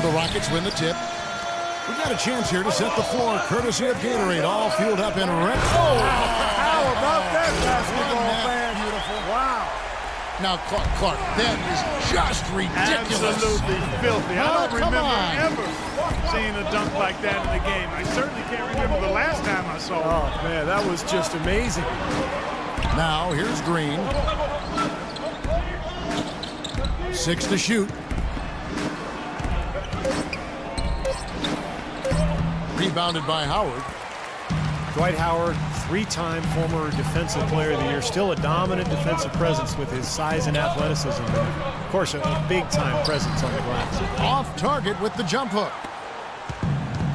so the Rockets win the tip. We got a chance here to set the floor, courtesy of Gatorade, all fueled up in red. Oh, how about that basketball, man? Beautiful. Wow. Now, Clark, that is just ridiculous. Absolutely filthy. I don't remember on. ever seeing a dunk like that in the game. I certainly can't remember the last time I saw it. Oh, man, that was just amazing. Now, here's Green. 6 to shoot. Rebounded by Howard. Dwight Howard, 3-time former Defensive Player of the Year, still a dominant defensive presence with his size and athleticism. Of course, a big-time presence on the glass. Off target with the jump hook.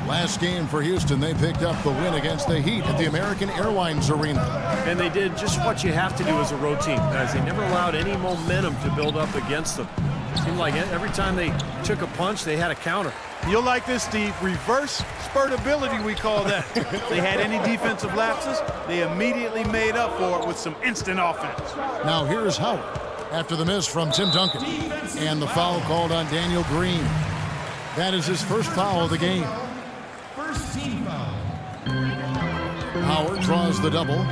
Last game for Houston, they picked up the win against the Heat at the American Airlines Arena. And they did just what you have to do as a road team, as they never allowed any momentum to build up against them. It seemed like every time they took a punch, they had a counter. You'll like this, Steve. Reverse spurtability, we call that. They had any defensive lapses, they immediately made up for it with some instant offense. Now here's Howard after the miss from Tim Duncan. And the foul called on Daniel Green. That is his first foul of the game. First team foul. Howard draws the double.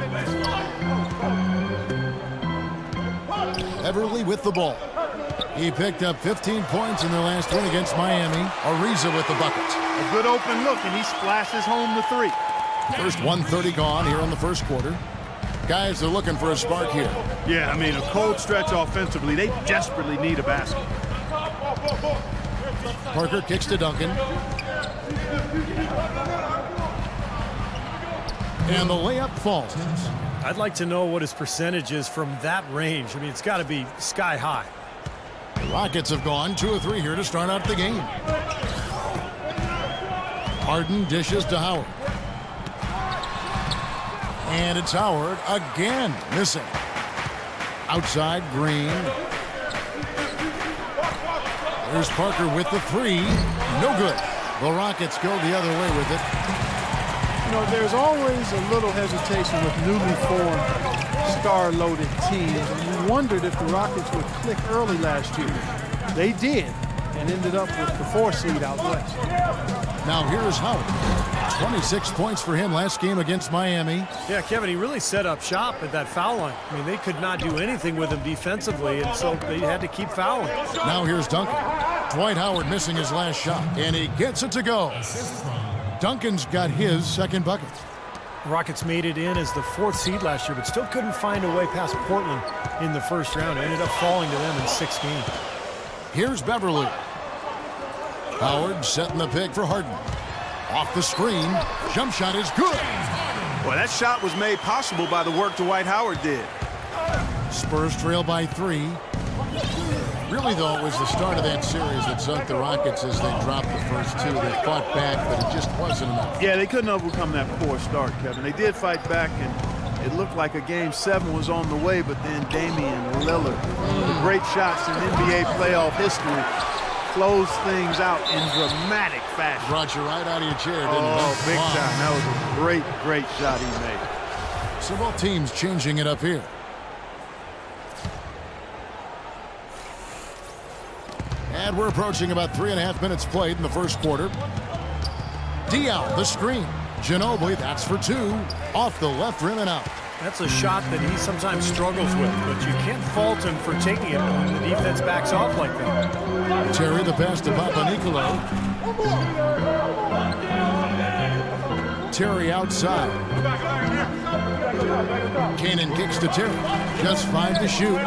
Everly with the ball. He picked up 15 points in their last win against Miami. Ariza with the bucket. A good open look, and he splashes home the 3. First 1:30 gone here in the first quarter. Guys are looking for a spark here. Yeah, I mean, a cold stretch offensively. They desperately need a basket. Parker kicks to Duncan. And the layup falls. I'd like to know what his percentage is from that range. I mean, it's got to be sky high. The Rockets have gone 2 of 3 here to start out the game. Harden dishes to Howard. And it's Howard again missing. Outside, Green. There's Parker with the 3. No good. The Rockets go the other way with it. You know, there's always a little hesitation with newly formed star-loaded teams. And you wondered if the Rockets would click early last year. They did, and ended up with the 4 seed out west. Now here's Howard. 26 points for him last game against Miami. Yeah, Kevin, he really set up shop at that foul line. I mean, they could not do anything with him defensively, and so they had to keep fouling. Now here's Duncan. Dwight Howard missing his last shot, and he gets it to go. Duncan's got his second bucket. Rockets made it in as the 4th seed last year, but still couldn't find a way past Portland in the first round. It ended up falling to them in 6 games. Here's Beverly. Howard setting the pick for Harden. Off the screen. Jump shot is good. Well, that shot was made possible by the work Dwight Howard did. Spurs trail by 3. Really, though, it was the start of that series that sunk the Rockets as they dropped the first 2. They fought back, but it just wasn't enough. Yeah, they couldn't overcome that poor start, Kevin. They did fight back, and it looked like a Game 7 was on the way, but then Damian Lillard, the great shots in NBA playoff history, closed things out in dramatic fashion. Brought you right out of your chair, didn't it? Oh, big time. That was a great, great shot he made. So both teams changing it up here. And we're approaching about 3.5 minutes played in the first quarter. Diaw, the screen. Ginobili, that's for 2. Off the left rim and out. That's a shot that he sometimes struggles with, but you can't fault him for taking it when the defense backs off like that. Terry the pass to Papanicolaou. Terry outside. Cannon kicks to Terry. Just 5 to shoot.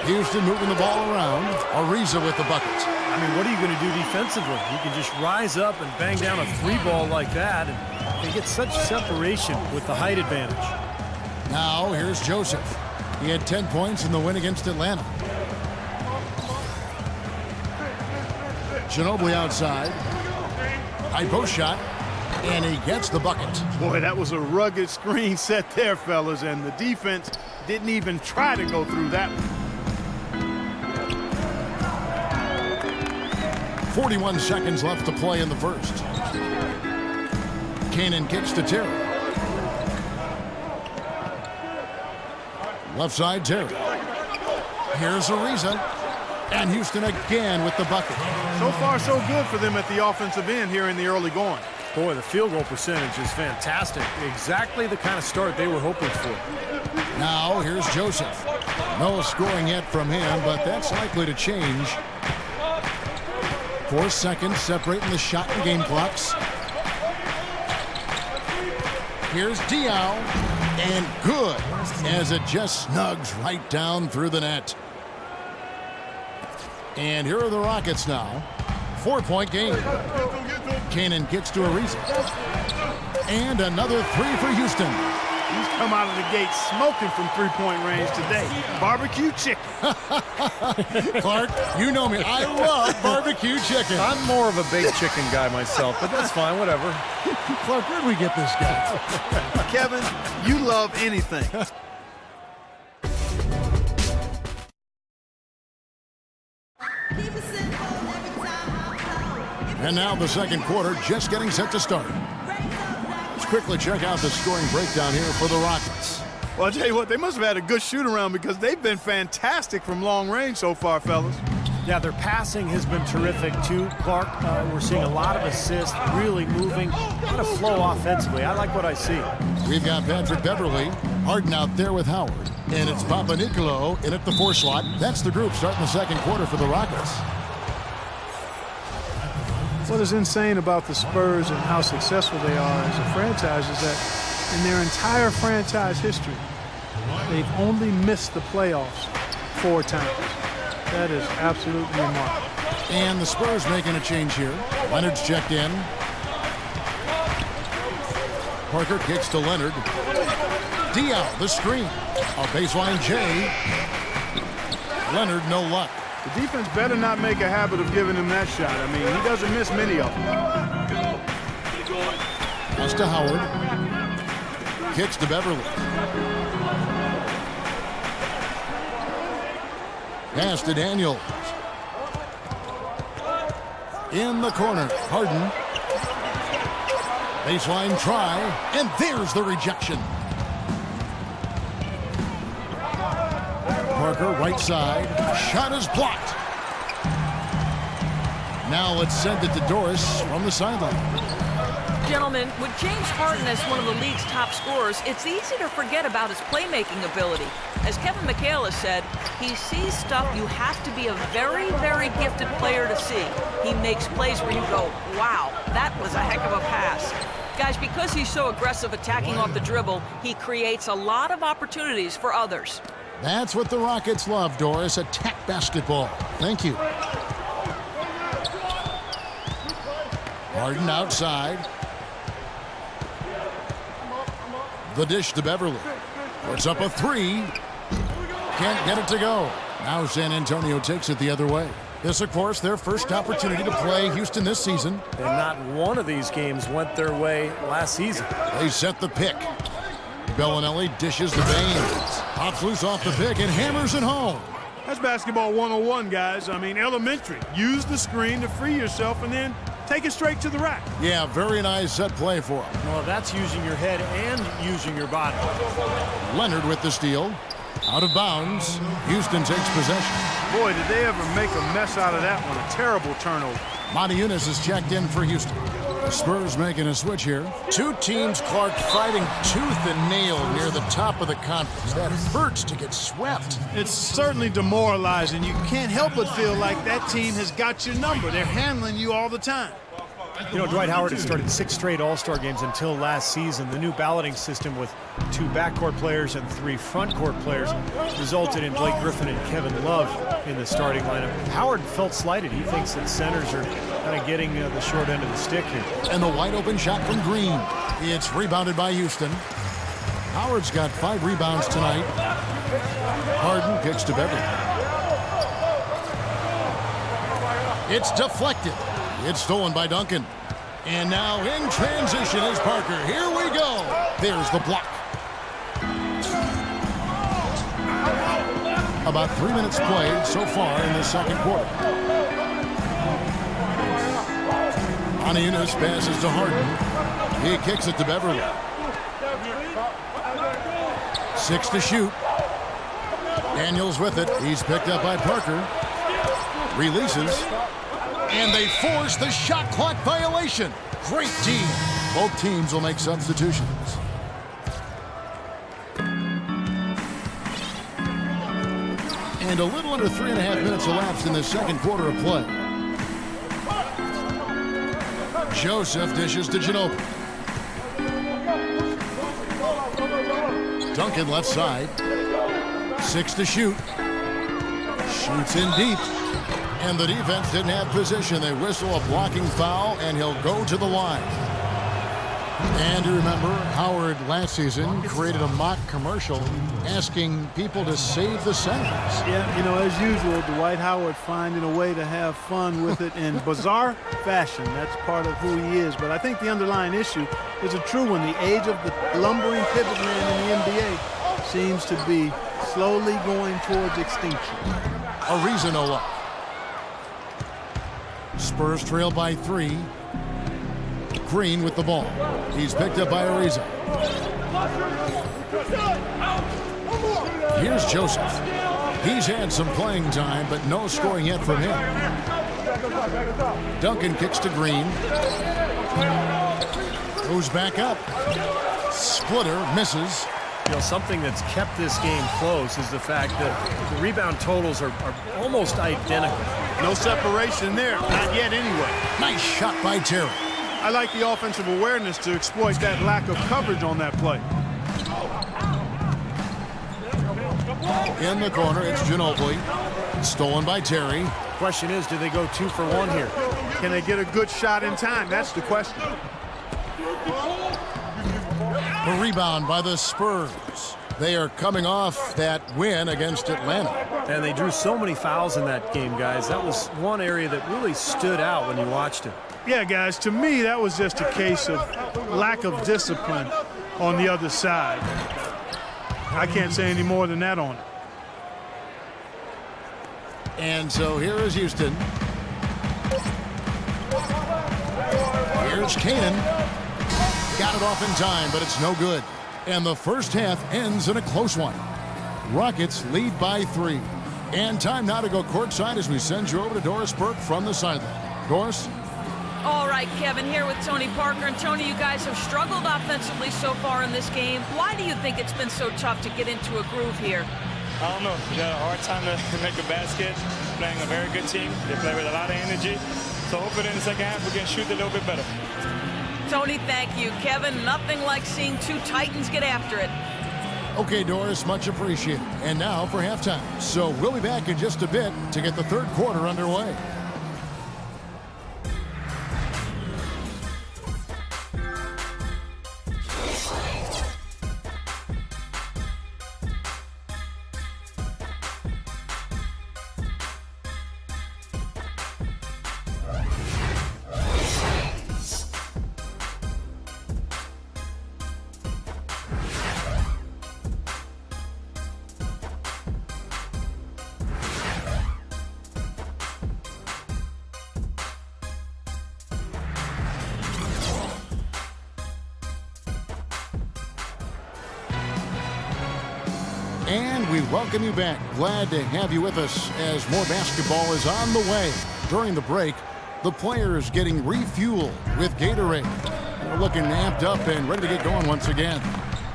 Houston moving the ball around. Ariza with the bucket. I mean, what are you going to do defensively? You can just rise up and bang down a 3-ball like that, and they get such separation with the height advantage. Now here's Joseph. He had 10 points in the win against Atlanta. Ginobili outside. High post shot. And he gets the bucket. Boy, that was a rugged screen set there, fellas, and the defense didn't even try to go through that one. 41 seconds left to play in the first. Cannon kicks to Terry. Left side, Terry. Here's Ariza. And Houston again with the bucket. So far, so good for them at the offensive end here in the early going. Boy, the field goal percentage is fantastic. Exactly the kind of start they were hoping for. Now, here's Joseph. No scoring yet from him, but that's likely to change. 4 seconds separating the shot and game clocks. Here's Diaw, and good, as it just snugs right down through the net. And here are the Rockets now. 4-point game. Cannon gets to Ariza. And another 3 for Houston. He's come out of the gate smoking from three-point range today. Barbecue chicken. Clark, you know me. I love barbecue chicken. I'm more of a baked chicken guy myself, but that's fine, whatever. Clark, where'd we get this guy? Kevin, you love anything. And now the second quarter just getting set to start. Let's quickly check out the scoring breakdown here for the Rockets. Well, I'll tell you what, they must have had a good shoot-around because they've been fantastic from long range so far, fellas. Yeah, their passing has been terrific, too. Clark, we're seeing a lot of assists, really moving, a lot of flow offensively. I like what I see. We've got Patrick Beverly, Harden out there with Howard. And it's Papa Nicolo in at the 4 slot. That's the group starting the second quarter for the Rockets. What is insane about the Spurs and how successful they are as a franchise is that in their entire franchise history, they've only missed the playoffs 4 times. That is absolutely remarkable. And the Spurs making a change here. Leonard's checked in. Parker kicks to Leonard. Diaw, the screen. A baseline J. Leonard, no luck. The defense better not make a habit of giving him that shot. I mean, he doesn't miss many of them. Pass to Howard. Kicks to Beverly. Pass to Daniels. In the corner, Harden. Baseline try, and there's the rejection. Parker, right side. Shot is blocked. Now let's send it to Doris from the sideline. Gentlemen, with James Harden as one of the league's top scorers, it's easy to forget about his playmaking ability. As Kevin McHale has said, he sees stuff you have to be a very, very gifted player to see. He makes plays where you go, wow, that was a heck of a pass. Guys, because he's so aggressive attacking off the dribble, he creates a lot of opportunities for others. That's what the Rockets love, Doris. Attack basketball. Thank you. Harden outside. The dish to Beverly. Puts up a 3. Can't get it to go. Now San Antonio takes it the other way. This, of course, their first opportunity to play Houston this season. And not one of these games went their way last season. They set the pick. Bellinelli dishes to Baines. Hops loose off the pick and hammers it home. That's basketball 101, guys. I mean, elementary. Use the screen to free yourself and then take it straight to the rack. Yeah, very nice set play for him. Well, that's using your head and using your body. Leonard with the steal. Out of bounds. Houston takes possession. Boy, did they ever make a mess out of that one. A terrible turnover. Monty Eunice is checked in for Houston. The Spurs making a switch here. Two teams, Clark, fighting tooth and nail near the top of the conference. That hurts to get swept. It's certainly demoralizing. You can't help but feel like that team has got your number. They're handling you all the time. You know, Dwight Howard has started 6 straight All-Star games until last season. The new balloting system with 2 backcourt players and 3 frontcourt players resulted in Blake Griffin and Kevin Love in the starting lineup. Howard felt slighted. He thinks that centers are kind of getting the short end of the stick here. And the wide open shot from Green. It's rebounded by Houston. Howard's got 5 rebounds tonight. Harden kicks to Beverly. It's deflected. It's stolen by Duncan. And now in transition is Parker. Here we go. There's the block. About 3 minutes played so far in the second quarter. Eunice passes to Harden. He kicks it to Beverly. 6 to shoot. Daniels with it. He's picked up by Parker. Releases. And they force the shot clock violation. Great D. Both teams will make substitutions. And a little under 3.5 minutes elapsed in the second quarter of play. Joseph dishes to Ginobili. Duncan left side. 6 to shoot. Shoots in deep. And the defense didn't have position. They whistle a blocking foul, and he'll go to the line. And you remember, Howard last season created a mock commercial asking people to save the centers. Yeah, you know, as usual, Dwight Howard finding a way to have fun with it in bizarre fashion. That's part of who he is. But I think the underlying issue is a true one. The age of the lumbering pivot man in the NBA seems to be slowly going towards extinction. Ariza no luck. Spurs trail by 3. Green with the ball. He's picked up by Ariza. Here's Joseph. He's had some playing time, but no scoring yet from him. Duncan kicks to Green. Goes back up. Splitter misses. You know, something that's kept this game close is the fact that the rebound totals are almost identical. No separation there, not yet anyway. Nice shot by Terry. I like the offensive awareness to exploit that lack of coverage on that play. In the corner, it's Ginobili. Stolen by Terry. Question is, do they go 2 for 1 here? Can they get a good shot in time? That's the question. The rebound by the Spurs. They are coming off that win against Atlanta. And they drew so many fouls in that game, guys. That was one area that really stood out when you watched it. Yeah, guys, to me, that was just a case of lack of discipline on the other side. I can't say any more than that on it. And so here is Houston. Here's Canaan. Got it off in time, but it's no good. And the first half ends in a close one. Rockets lead by 3. And time now to go courtside as we send you over to Doris Burke from the sideline. Doris? All right, Kevin, here with Tony Parker. And Tony, you guys have struggled offensively so far in this game. Why do you think it's been so tough to get into a groove here? I don't know. We got a hard time to make a basket. Playing a very good team. They play with a lot of energy. So hopefully in the second half we can shoot a little bit better. Tony, thank you. Kevin, nothing like seeing 2 Titans get after it. Okay, Doris, much appreciated. And now for halftime. So we'll be back in just a bit to get the third quarter underway. And we welcome you back. Glad to have you with us as more basketball is on the way. During the break, the players getting refueled with Gatorade. They're looking amped up and ready to get going once again.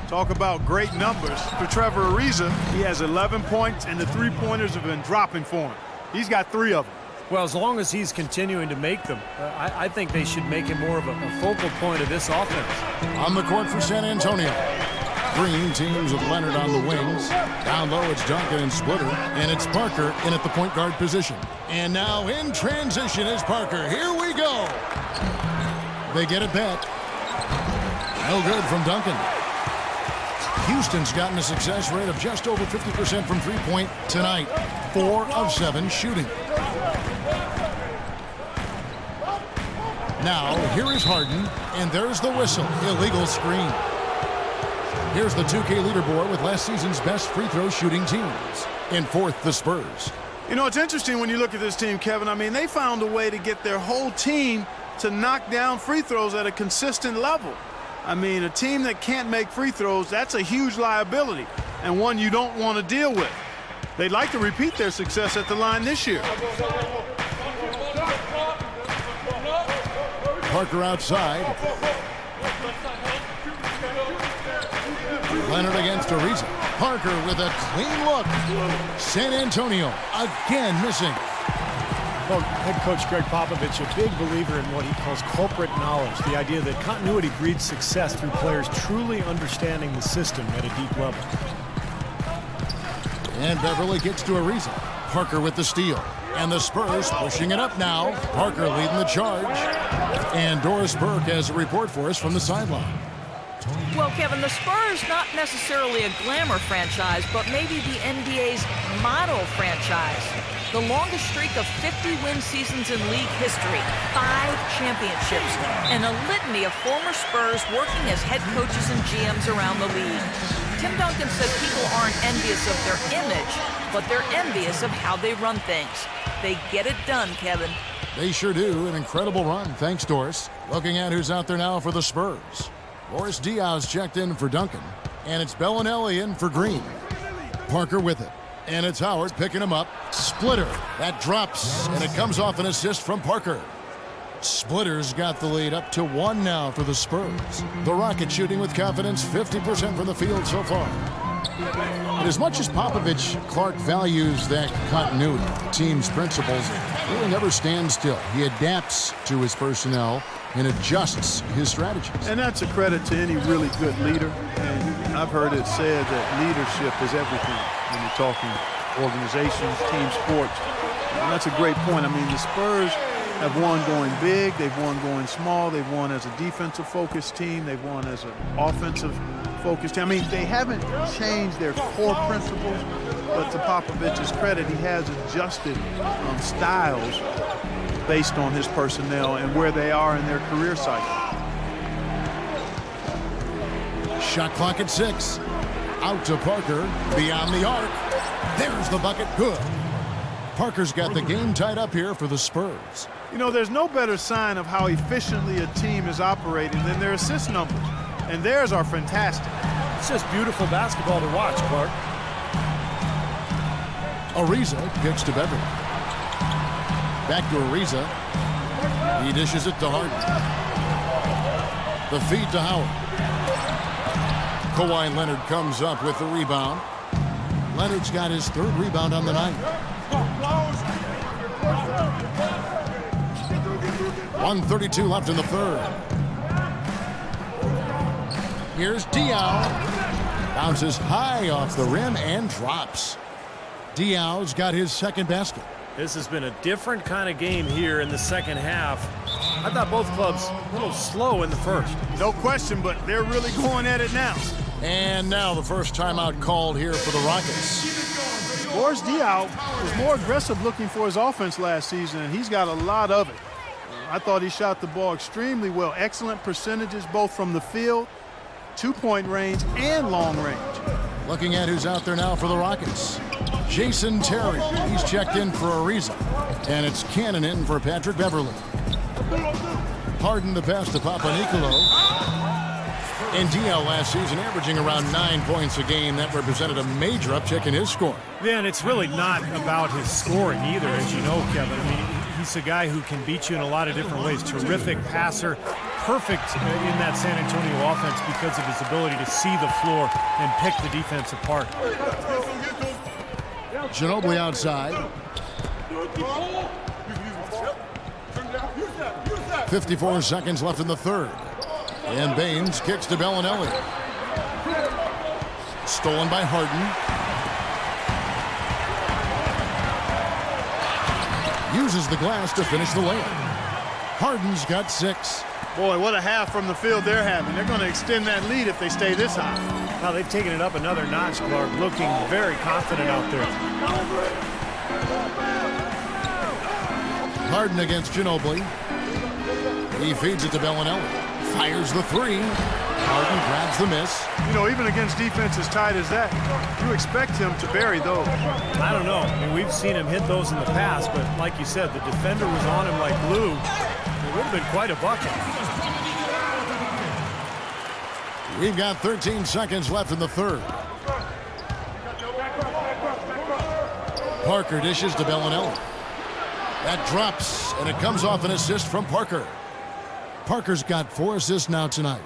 Talk about great numbers. For Trevor Ariza, he has 11 points, and the three-pointers have been dropping for him. He's got 3 of them. Well, as long as he's continuing to make them, I think they should make him more of a focal point of this offense. On the court for San Antonio. Green teams with Leonard on the wings. Down low, it's Duncan and Splitter. And it's Parker in at the point guard position. And now in transition is Parker. Here we go. They get it back. No good from Duncan. Houston's gotten a success rate of just over 50% from three-point tonight. 4 of 7 shooting. Now, here is Harden, and there's the whistle. Illegal screen. Here's the 2K leaderboard with last season's best free throw shooting teams. In 4th, the Spurs. You know, it's interesting when you look at this team, Kevin. I mean, they found a way to get their whole team to knock down free throws at a consistent level. I mean, a team that can't make free throws, that's a huge liability and one you don't want to deal with. They'd like to repeat their success at the line this year. Parker outside. Leonard against Ariza. Parker with a clean look. San Antonio again missing. Well, head coach Greg Popovich, a big believer in what he calls corporate knowledge, the idea that continuity breeds success through players truly understanding the system at a deep level. And Beverly gets to Ariza. Parker with the steal. And the Spurs pushing it up now. Parker leading the charge. And Doris Burke has a report for us from the sideline. Well, Kevin, the Spurs, not necessarily a glamour franchise, but maybe the NBA's model franchise. The longest streak of 50-win seasons in league history, 5 championships, and a litany of former Spurs working as head coaches and GMs around the league. Tim Duncan said people aren't envious of their image, but they're envious of how they run things. They get it done, Kevin. They sure do. An incredible run. Thanks, Doris. Looking at who's out there now for the Spurs. Boris Diaw's checked in for Duncan, and it's Bellinelli in for Green. Parker with it, and it's Howard picking him up. Splitter, that drops, and it comes off an assist from Parker. Splitter's got the lead up to 1 now for the Spurs. The Rockets shooting with confidence, 50% from the field so far. And as much as Popovich, Clark values that continuity, team's principles, really never stands still. He adapts to his personnel and adjusts his strategies. And that's a credit to any really good leader. And I've heard it said that leadership is everything when you're talking organizations, team sports. And that's a great point. I mean, the Spurs have won going big, they've won going small, they've won as a defensive-focused team, they've won as an offensive-focused team. I mean, they haven't changed their core principles, but to Popovich's credit, he has adjusted styles based on his personnel and where they are in their career cycle. Shot clock at 6. Out to Parker, beyond the arc. There's the bucket, good. Parker's got the game tied up here for the Spurs. You know, there's no better sign of how efficiently a team is operating than their assist numbers. And theirs are fantastic. It's just beautiful basketball to watch, Clark. Ariza kicks to Beverly. Back to Ariza. He dishes it to Harden. The feed to Howard. Kawhi Leonard comes up with the rebound. Leonard's got his 3rd rebound on the night. 1:32 left in the 3rd. Here's Diaw. Bounces high off the rim and drops. Diaw's got his 2nd basket. This has been a different kind of game here in the second half. I thought both clubs a little slow in the first. No question, but they're really going at it now. And now the first timeout called here for the Rockets. Boris Diaw was more aggressive looking for his offense last season, and he's got a lot of it. I thought he shot the ball extremely well. Excellent percentages both from the field, 2-point range, and long range. Looking at who's out there now for the Rockets. Jason Terry, he's checked in for Ariza. And it's Cannon in for Patrick Beverly. Harden the pass to Papanicolaou. And Diaw last season averaging around 9 points a game. That represented a major uptick in his score. Yeah, and it's really not about his scoring either, as you know, Kevin. I mean, he's a guy who can beat you in a lot of different ways. Terrific passer, perfect in that San Antonio offense because of his ability to see the floor and pick the defense apart. Ginobili outside. 54 seconds left in the 3rd. And Baines kicks to Bellinelli. Stolen by Harden. Uses the glass to finish the layup. Harden's got 6. Boy, what a half from the field they're having. They're going to extend that lead if they stay this high. Now they've taken it up another notch, Clark, looking very confident out there. Harden against Ginobili. He feeds it to Bellinelli. Fires the 3. Harden grabs the miss. You know, even against defense as tight as that, you expect him to bury those. I don't know. I mean, we've seen him hit those in the past, but like you said, the defender was on him like glue. It would have been quite a bucket. We've got 13 seconds left in the 3rd. Parker dishes to Bellinelli. That drops, and it comes off an assist from Parker. Parker's got 4 assists now tonight.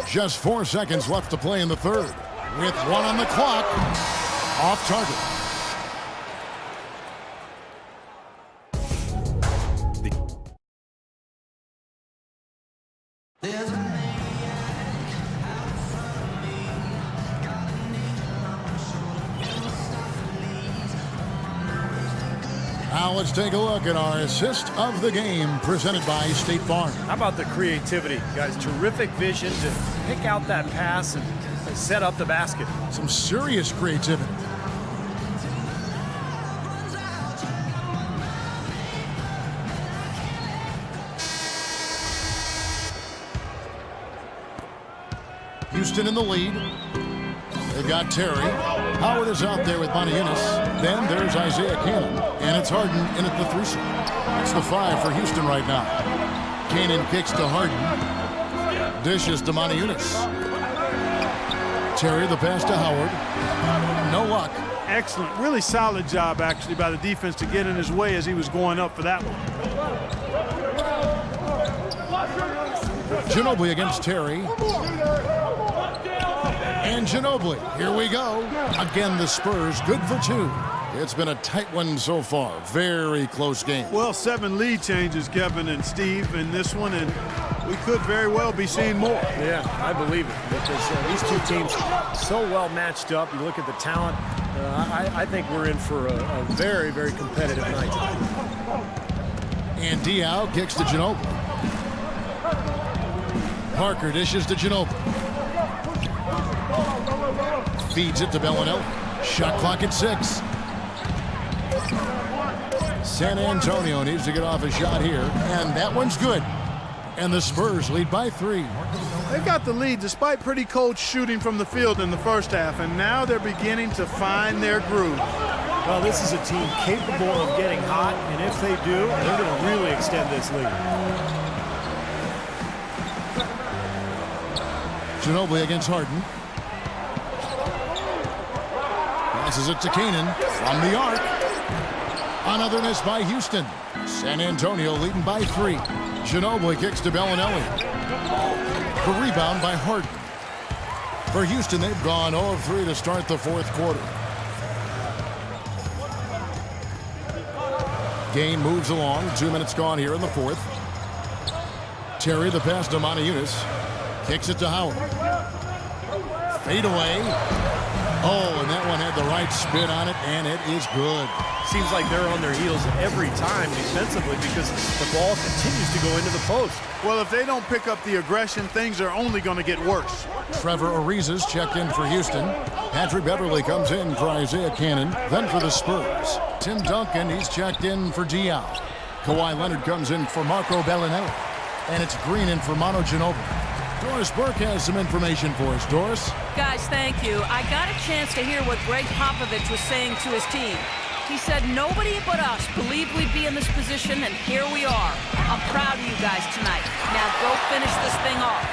Just 4 seconds left to play in the third. With 1 on the clock, off target. Now let's take a look at our assist of the game presented by State Farm. How about the creativity, guys? Terrific vision to pick out that pass and set up the basket. Some serious creativity. Houston in the lead. They've got Terry. Howard is out there with Montejunas. Then there's Isaiah Cannon. And it's Harden in at the 3 spot. It's the 5 for Houston right now. Cannon kicks to Harden. Dishes to Montejunas. Terry the pass to Howard. No luck. Excellent. Really solid job, actually, by the defense to get in his way as he was going up for that one. Ginobili against Terry. And Ginobili, here we go. Again, the Spurs, good for 2. It's been a tight one so far. Very close game. Well, 7 lead changes, Kevin and Steve, in this one, and we could very well be seeing more. Yeah, I believe it, because these 2 teams so well matched up. You look at the talent. I think we're in for a very, very competitive night tonight. And Diaw kicks to Ginobili. Parker dishes to Ginobili. Feeds it to Bellinelli. Shot clock at 6. San Antonio needs to get off a shot here, and that one's good. And the Spurs lead by 3. They've got the lead despite pretty cold shooting from the field in the first half, and now they're beginning to find their groove. Well, this is a team capable of getting hot, and if they do, they're going to really extend this lead. Ginobili against Harden. Passes it to Canaan from the arc. Another miss by Houston. San Antonio leading by 3. Ginobili kicks to Bellinelli. The rebound by Harden. For Houston, they've gone 0 of 3 to start the 4th quarter. Game moves along. 2 minutes gone here in the 4th. Terry the pass to Montejunas. Kicks it to Howard. Fade away. Oh, and that one had the right spin on it, and it is good. Seems like they're on their heels every time defensively because the ball continues to go into the post. Well, if they don't pick up the aggression, things are only going to get worse. Trevor Ariza's checked in for Houston. Patrick Beverley comes in for Isaiah Cannon. Then for the Spurs, Tim Duncan, he's checked in for Diaw. Kawhi Leonard comes in for Marco Bellinelli. And it's Green in for Manu Ginobili. Doris Burke has some information for us. Doris? Guys, thank you. I got a chance to hear what Greg Popovich was saying to his team. He said nobody but us believed we'd be in this position, and here we are. I'm proud of you guys tonight. Now go finish this thing off.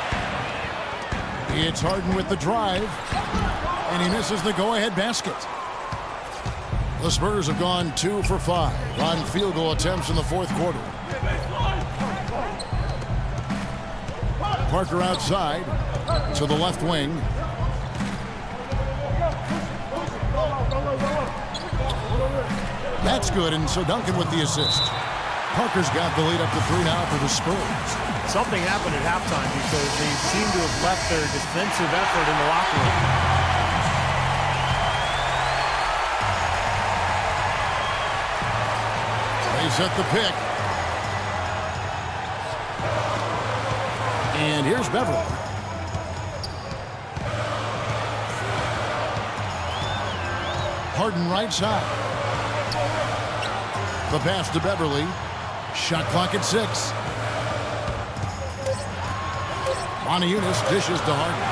It's Harden with the drive, and he misses the go-ahead basket. The Spurs have gone 2 for 5 on field goal attempts in the 4th quarter. Parker outside to the left wing. That's good, and so Duncan with the assist. Parker's got the lead up to 3 now for the Spurs. Something happened at halftime because they seem to have left their defensive effort in the locker room. They set the pick. And here's Beverley. Harden right side. The pass to Beverley. Shot clock at 6. Montejunas dishes to Harden.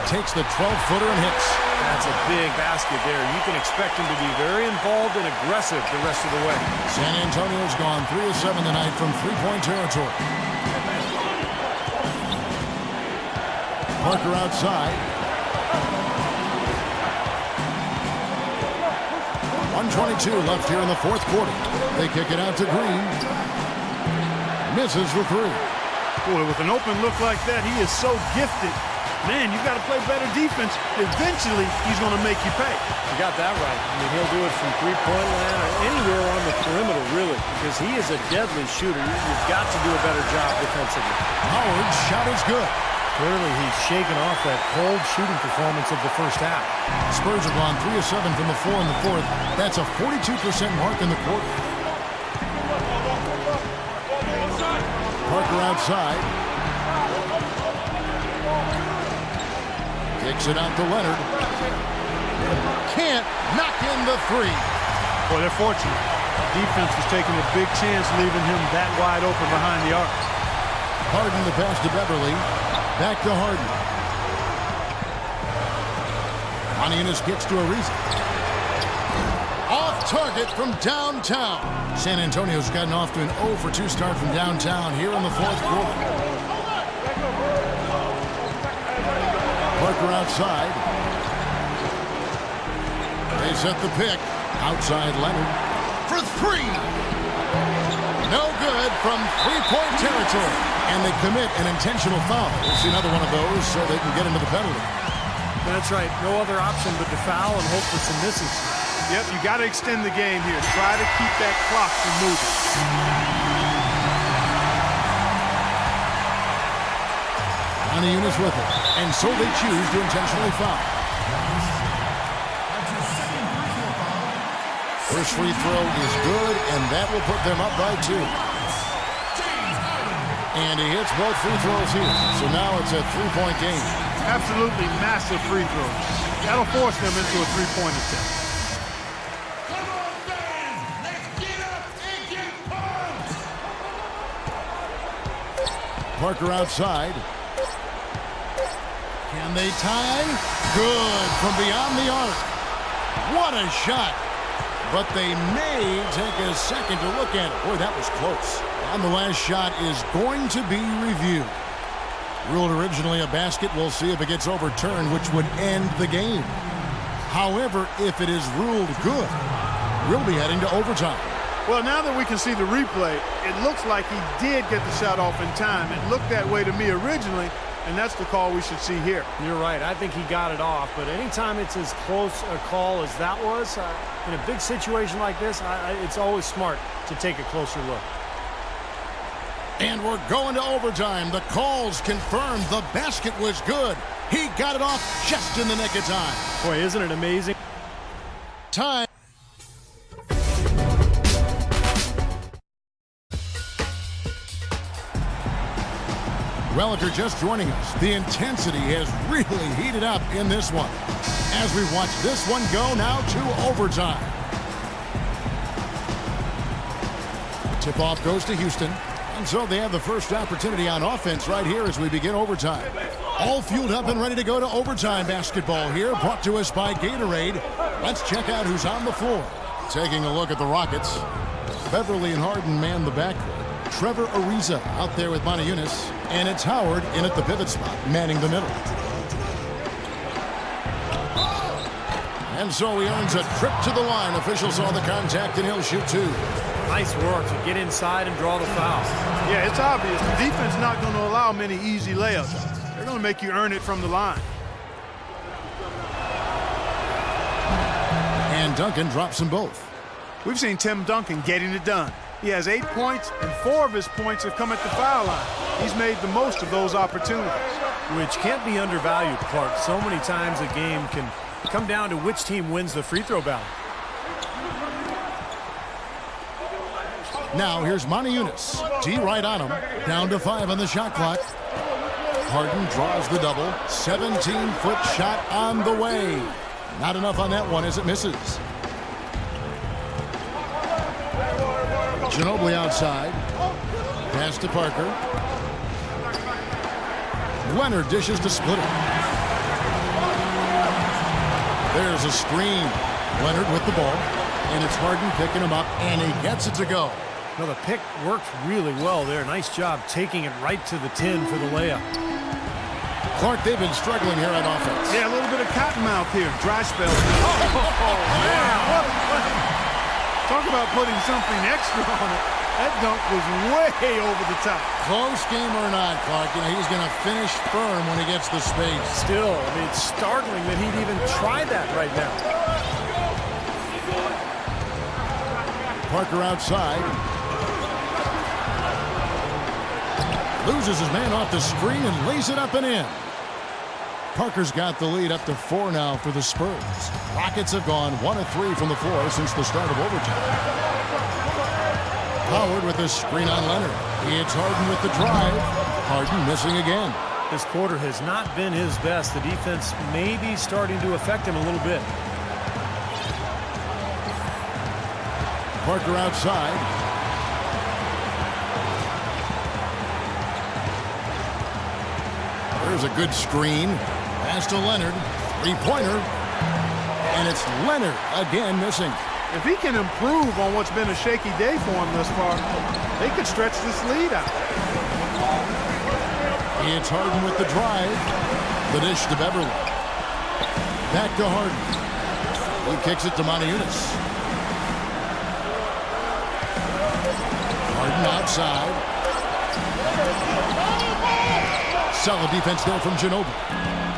Takes the 12-footer and hits. That's a big basket there. You can expect him to be very involved and aggressive the rest of the way. San Antonio's gone 3 of 7 tonight from 3-point territory. Parker outside. 1:22 left here in the fourth quarter. They kick it out to Green. Misses the three. Boy, with an open look like that, he is so gifted. Man, you got to play better defense. Eventually, he's going to make you pay. You got that right. I mean, he'll do it from three-point land or anywhere on the perimeter, really, because he is a deadly shooter. You've got to do a better job defensively. Howard's shot is good. Clearly, he's shaken off that cold shooting performance of the first half. Spurs have gone 3 of 7 from the floor in the fourth. That's a 42% mark in the quarter. Parker outside. Kicks it out to Leonard. Can't knock in the three. Boy, they're fortunate. Defense was taking a big chance leaving him that wide open behind the arc. Harden the pass to Beverly. Back to Harden. Maniunas gets to Ariza. Off target from downtown. San Antonio's gotten off to an 0 for 2 start from downtown here in the fourth quarter. Parker outside. They set the pick. Outside Leonard. For three. No good from three-point territory. And they commit an intentional foul. We'll see another one of those so they can get into the penalty. That's right. No other option but to foul and hope for some misses. Yep, you got to extend the game here. Try to keep that clock from moving. Maniunas with it. And so they choose to intentionally foul. First free throw is good, and that will put them up by 2. And he hits both free throws here. So now it's a 3-point game. Absolutely massive free throws. That'll force them into a three-point attempt. Parker outside. Can they tie? Good from beyond the arc. What a shot. But they may take a second to look at it. Boy, that was close. And the last shot is going to be reviewed. Ruled originally a basket. We'll see if it gets overturned, which would end the game. However, if it is ruled good, we'll be heading to overtime. Well, now that we can see the replay, it looks like he did get the shot off in time. It looked that way to me originally, and that's the call we should see here. You're right. I think he got it off, but anytime it's as close a call as that was, in a big situation like this, it's always smart to take a closer look. And we're going to overtime. The calls confirmed the basket was good. He got it off just in the nick of time. Boy, isn't it amazing? Time. Well, if you're just joining us, the intensity has really heated up in this one. As we watch this one go now to overtime. Tip-off goes to Houston. And so they have the first opportunity on offense right here as we begin overtime. All fueled up and ready to go to overtime basketball here, brought to us by Gatorade. Let's check out who's on the floor. Taking a look at the Rockets. Beverly and Harden man the backcourt. Trevor Ariza out there with Maniunas. And it's Howard in at the pivot spot, manning the middle. And so he earns a trip to the line. Officials saw the contact, and he'll shoot 2. Nice work to get inside and draw the foul. Yeah, it's obvious. The defense not going to allow many easy layups. They're going to make you earn it from the line. And Duncan drops them both. We've seen Tim Duncan getting it done. He has 8 points, and 4 of his points have come at the foul line. He's made the most of those opportunities. Which can't be undervalued, Clark. So many times a game can come down to which team wins the free throw battle. Now here's Maniunas. D right on him. Down to 5 on the shot clock. Harden draws the double. 17-foot shot on the way. Not enough on that one as it misses. Ginobili outside. Pass to Parker. Leonard dishes to Splitter. There's a screen. Leonard with the ball. And it's Harden picking him up, and he gets it to go. Well, the pick worked really well there. Nice job taking it right to the 10 for the layup. Clark, they've been struggling here on offense. Yeah, a little bit of cottonmouth here. Dry spell. Oh, man. What a play. Talk about putting something extra on it. That dunk was way over the top. Close game or not, Clark, he's going to finish firm when he gets the space. Still, I mean, it's startling that he'd even try that right now. Parker outside. Loses his man off the screen and lays it up and in. Parker's got the lead up to 4 now for the Spurs. Rockets have gone 1 of 3 from the floor since the start of overtime. Howard with the screen on Leonard. He hits Harden with the drive. Harden missing again. This quarter has not been his best. The defense may be starting to affect him a little bit. Parker outside. There's a good screen. Pass to Leonard. Three-pointer. And it's Leonard again missing. If he can improve on what's been a shaky day for him thus far, they could stretch this lead out. He hits Harden with the drive. The dish to Beverly. Back to Harden. He kicks it to Moniunas. Harden outside. Solid defense there from Ginobili.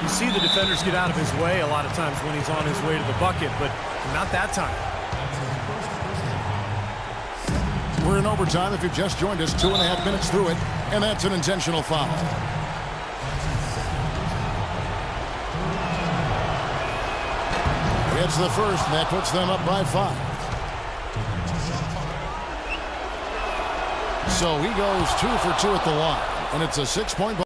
You see the defenders get out of his way a lot of times when he's on his way to the bucket, but not that time. We're in overtime. If you've just joined us, 2.5 minutes through it, and that's an intentional foul. Gets the first, and that puts them up by 5. So he goes 2 for 2 at the line, and it's a 6-point ball.